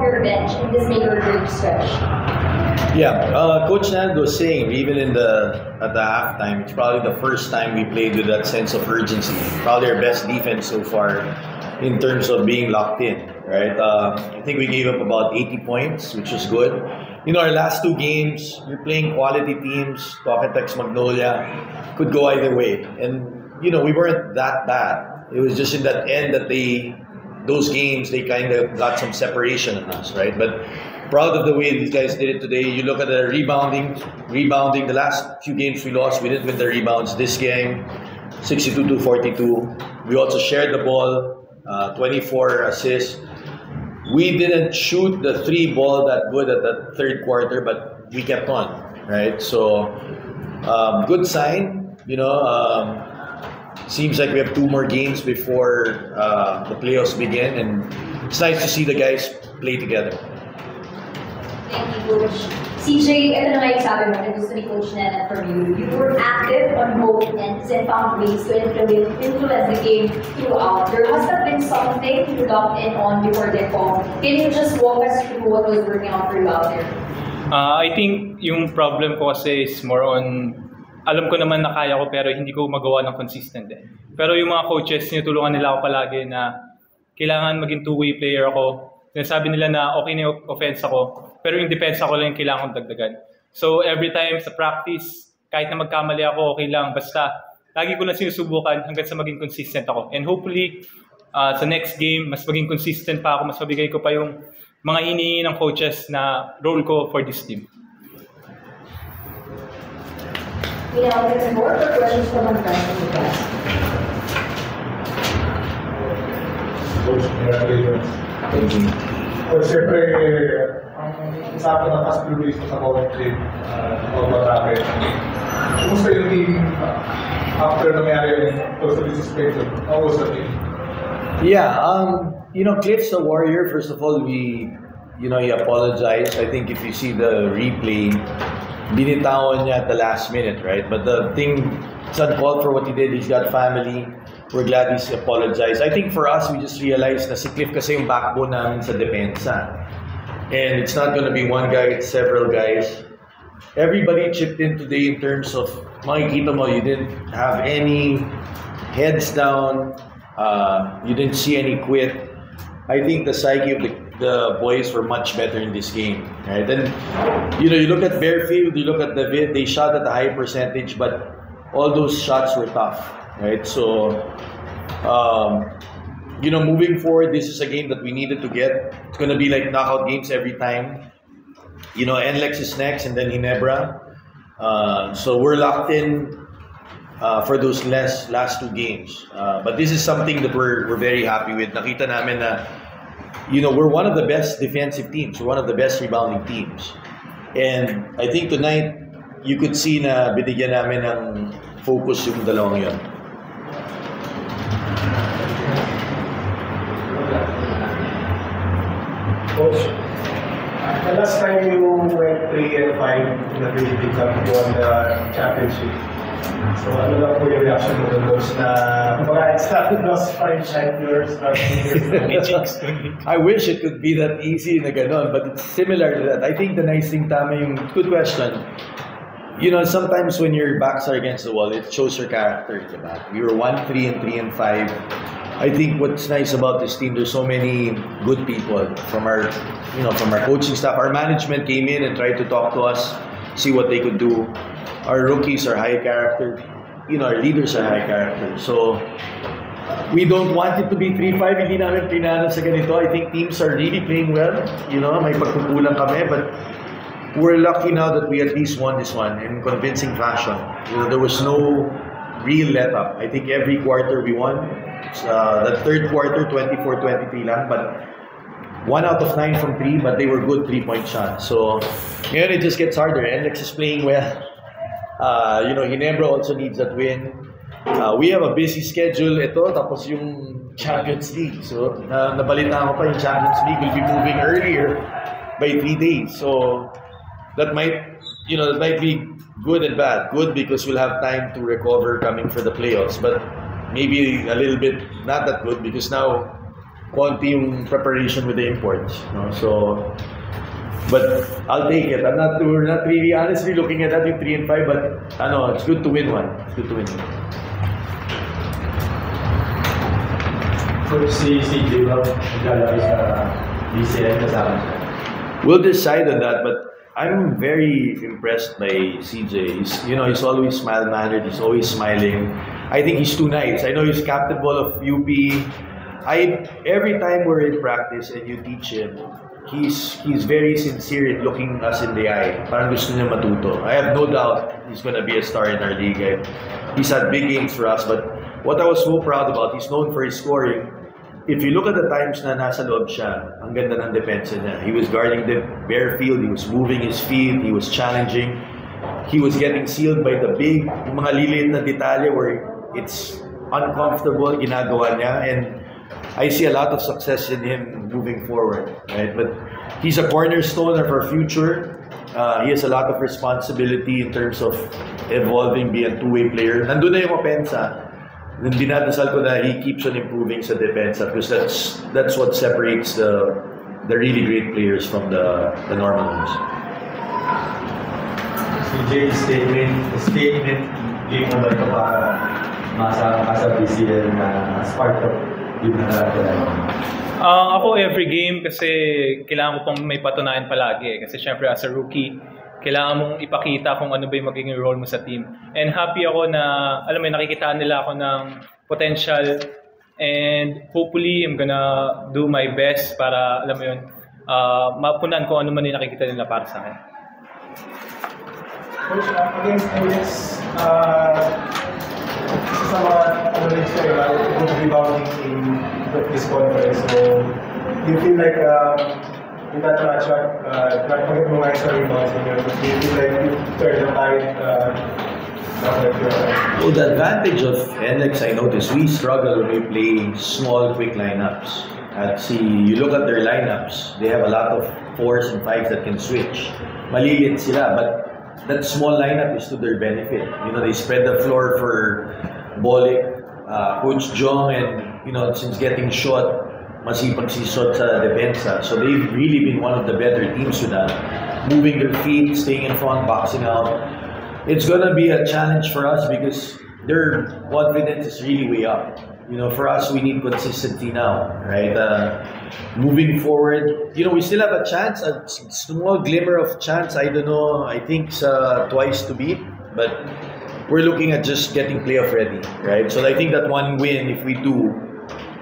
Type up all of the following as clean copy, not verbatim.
your bench in this make or break stretch? Yeah, Coach Nando was saying even at the halftime, it's probably the first time we played with that sense of urgency. Probably our best defense so far in terms of being locked in, right? I think we gave up about 80 points, which was good. You know, our last two games, you're playing quality teams, Tocatex, Magnolia, could go either way. And, you know, we weren't that bad. It was just in that end that those games, they kind of got some separation on us, right? But proud of the way these guys did it today. You look at the rebounding. The last few games we lost, we didn't win the rebounds. This game, 62-42. We also shared the ball, 24 assists. We didn't shoot the three ball that good at the third quarter, but we kept on, right? So, good sign. You know, seems like we have 2 more games before the playoffs begin, and it's nice to see the guys play together. Thank you, Coach. CJ, ito na nga yung sabi mo na gusto ni Coach Nena from you. You were active on both ends and found ways to influence the game throughout. There must have been something you locked in on before the call. Can you just walk us through what was working out for you out there? I think yung problem ko kasi is more on, alam ko naman na kaya ko pero hindi ko magawa ng consistent din. Pero yung mga coaches, tinutulungan nila ako palagi na kailangan maging two-way player ako. Sinasabi nila na okay na yung offense ako, pero yung defense ako lang yung kailangan kong dagdagan. So every time sa practice, kahit na magkamali ako, okay lang. Basta lagi ko lang sinusubukan hanggang sa maging consistent ako. And hopefully, sa next game, mas maging consistent pa ako, mas mabigay ko pa yung mga hinihingi ng coaches na role ko for this team. We now have more questions from our fans in the class. Coach, congratulations. Thank you. So, siyempre, ang usapan ng past few days sa Power Trip, Batake. Kumusta yung team after nangyari yung totally suspension? How was the team? Yeah, you know, Cliff's a warrior. First of all, he apologized. I think if you see the replay, binitawan niya at the last minute, right? But the thing, it's uncalled for what he did. He's got family. We're glad he's apologized. I think for us, we just realized na si Cliff kasi yung backbone namin sa depensa. And it's not gonna be one guy, it's several guys. Everybody chipped in today in terms of, makikita mo, you didn't have any heads down, you didn't see any quit. I think the psyche of the boys were much better in this game. Right? And you know, you look at Bearfield, you look at the vid, they shot at a high percentage, but all those shots were tough. Right? So, you know, moving forward, this is a game that we needed to get. It's going to be like knockout games every time. You know, NLEX is next and then Ginebra. So we're locked in for those last 2 games. But this is something that we're very happy with. Nakita namin na, you know, we're one of the best defensive teams. We're one of the best rebounding teams. And I think tonight, you could see na binigyan namin ng focus yung dalawang yun. Coach, the last time you went 3-5 in the Philippine Cup, you won the championship. So ano lang po yung reaction mo to those na it's not lost franchise years, I wish it could be that easy na ganon, but it's similar to that. I think the nice thing, tama yung good question. You know, sometimes when your backs are against the wall, it shows your character. Diba? We were 1-3 and 3-5. I think what's nice about this team, there's so many good people from our coaching staff. Our management came in and tried to talk to us, see what they could do. Our rookies are high character. You know, our leaders are high character. So we don't want it to be 3-5. Hindi namin pinano sa ganito. I think teams are really playing well. You know, may pagkukulang kami, but we're lucky now that we at least won this one in convincing fashion. You know, there was no real let-up. I think every quarter we won. The third quarter, 24-23 lang, but 1 out of 9 from 3, but they were good 3-point shots. So, ngayon it just gets harder. NLEX is playing well. You know, Ginebra also needs that win. We have a busy schedule. Ito, tapos yung Champions League. So, nabalita ko pa yung Champions League will be moving earlier by 3 days. So, that might be good and bad. Good because we'll have time to recover coming for the playoffs, but maybe a little bit not that good because now konti yung preparation with the imports. No? So, but I'll take it. We're not really honestly looking at that yung 3 and 5, but it's good to win one. It's good to win one. Coach, si J-Rob, naglalaki sa DCL kasama siya. We'll decide on that, but I'm very impressed by CJ. He's always mild-mannered. He's always smiling. I think he's too nice. I know he's captain ball of UP. Every time we're in practice and you teach him, he's very sincere in looking us in the eye. Parang gusto niya matuto. I have no doubt he's gonna be a star in our league. He's had big games for us, but what I was so proud about, he's known for his scoring. If you look at the times na nasa loob siya, ang ganda ng depensa niya. He was guarding the bare field, he was moving his feet, he was challenging. He was getting sealed by the big, yung mga liliit na detalye where it's uncomfortable, ginagawa niya. And I see a lot of success in him moving forward, right? But he's a cornerstone of our future. He has a lot of responsibility in terms of evolving, being a two-way player. Nandun na yung opensa. Then dinadasal ko na he keeps on improving sa depensa because that's what separates the really great players from the normal ones. CJ's statement game mo ba ito para masama ka sa PCL na as part of yung nakakalain? Ako every game kasi kailangan ko pang may patunayan palagi. Kasi syempre as a rookie, kailangan mong ipakita kung ano ba yung magiging role mo sa team. And happy ako na, alam mo, nakikita nila ako ng potential. And hopefully, I'm gonna do my best para, alam mo yun, mapunan kung ano man yung nakikita nila para sa akin. Coach, against MX, sa mga analysts kayo, good rebounding in this conference. So, do you feel like in that matchup, pagkat mo nga sa rebounds ninyo, do you feel like you turn the tide? Well, the advantage of NX, I noticed, we struggle when we play small, quick lineups. You look at their lineups, they have a lot of 4s and 5s that can switch. Malilit sila, but that small lineup is to their benefit. They spread the floor for Bolik, Coach Jong, and since getting shot, masipag si Sot sa depensa. So they've really been one of the better teams with that. Moving their feet, staying in front, boxing out. It's gonna be a challenge for us because their confidence is really way up. For us, we need consistency now, right? Moving forward, we still have a chance, a small glimmer of chance. I don't know, I think it's twice to beat, but we're looking at just getting playoff ready, right? So I think that one win, if we do,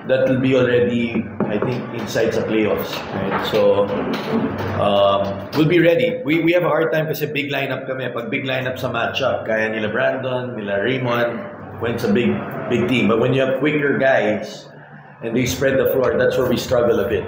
that will be already, I think, inside the playoffs, right? So we'll be ready. We have a hard time kasi big lineup kami. Pag big lineup sa matchup, kaya nila Brandon, nila Raymond, when it's a big team. But when you have quicker guys and they spread the floor, that's where we struggle a bit.